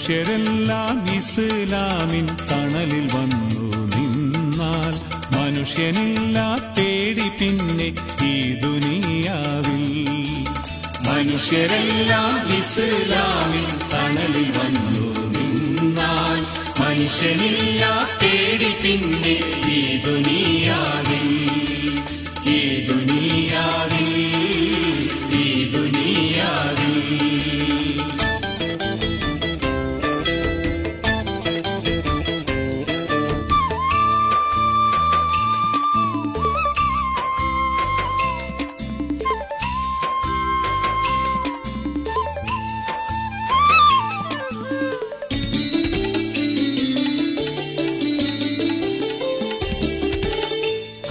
മനുഷ്യരെല്ലാം ഇസ്ലാമിൻ തണലിൽ വന്നു നിന്നാൽ മനുഷ്യനില്ല പേടി പിന്നെ ഈ ദുനിയാവിൽ. മനുഷ്യരെല്ലാം ഇസ്ലാമിൻ തണലിൽ വന്നു നിന്നാൽ മനുഷ്യനില്ല പേടി പിന്നെ ഈ ദുനിയാവിൽ. ഈ ദുനിയാവിൽ, ഈ ദുനിയാവിൽ.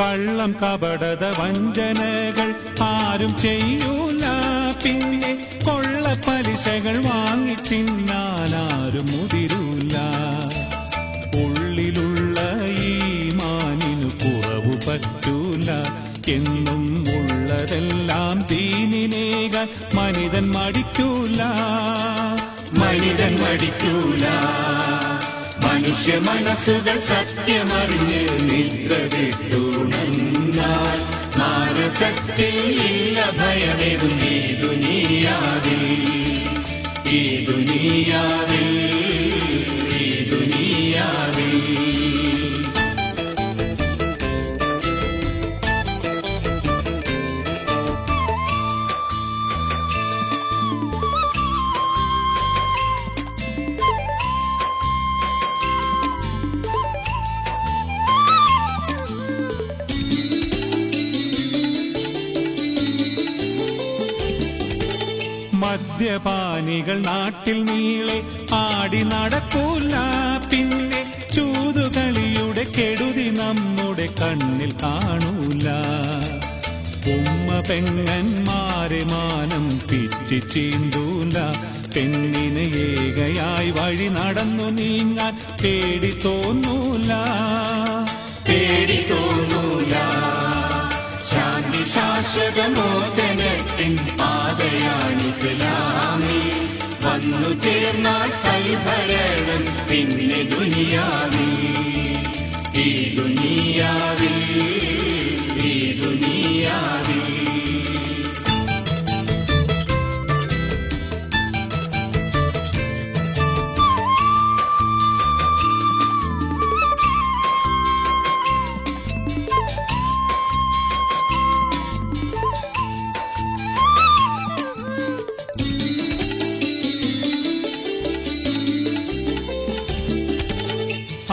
കള്ളം കപടത വഞ്ചനകൾ ആരും ചെയ്യൂല. പിന്നെ കൊള്ള പലിശകൾ വാങ്ങി തിന്നാലാരും മുതിരൂല. ഉള്ളിലുള്ള ഈമാനിനു കുറവു പറ്റൂല. എന്നും ഉള്ളതെല്ലാം ദീനിനേകാൻ മനിതൻ മടിക്കൂല. മനിതൻ മടിക്കൂല. മനുഷ്യ മനസ്സുകൾ സത്യമറിഞ്ഞ് നിദ്ര വിട്ടുണർന്നാൽ മാനസത്തിൽ ഇല്ല ഭയമേതും ഈ ദുനിയാവിൽ. ഈ ദുനിയാവിൽ, ഈ ദുനിയാവിൽ. മദ്യപാനികൾ നാട്ടിൽ നീളെ ആടി നടക്കൂല. പിന്നെ ചൂതുകളിയുടെ കെടുതി നമ്മുടെ കണ്ണിൽ കാണൂല. ഉമ്മ പെങ്ങന്മാരെ മാനം പിച്ചി ചീന്തൂല. പെണ്ണിന് ഏകയായി വഴി നടന്നു നീങ്ങാൻ പേടി തോന്നൂല. പേടി തോന്നൂല. ശാന്തി ശാശ്വത മോചനത്തിൻ പാതയാണ് ഇസ്ലാമിൽ. വന്നു ചേർന്നാൽ സൽഭരണം പിന്നെ ദുനിയാവിൽ. ഈ ദുനിയാവിൽ, ഈ ദുനിയാവിൽ.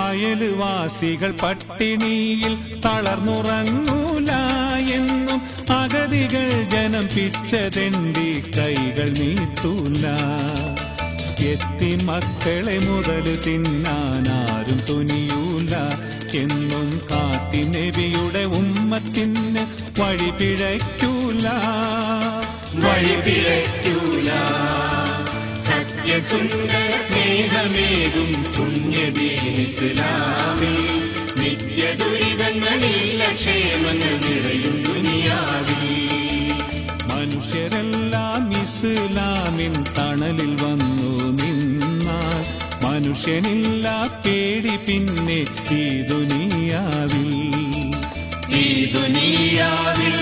അയൽവാസികൾ പട്ടിണിയിൽ തളർന്നുറങ്ങൂല. എന്നും അഗതികൾ ജനം പിച്ചതെണ്ടി കൈകൾ നീട്ടൂല. എത്തി മക്കളെ മുതൽ തിന്നാനാരും തുനിയൂല. എന്നും കാട്ടി നബിയുടെ ഉമ്മത്തിന് വഴി പിഴയ്ക്കൂല. വഴി പിഴയ്ക്കൂല. സത്യസുന്ദര സ്നേഹമേകും പുണ്യദീൻ ഇസ്ലാമിൽ. നിത്യ ദുരിതങ്ങളില്ല ക്ഷേമങ്ങൾ നിറയും ദുനിയാവിൽ. മനുഷ്യരെല്ലാം ഇസ്ലാമിൻ തണലിൽ വന്നു നിന്നാൽ മനുഷ്യനില്ല പേടി പിന്നെ ഈ ദുനിയാവിൽ. ഈ ദുനിയാവിൽ.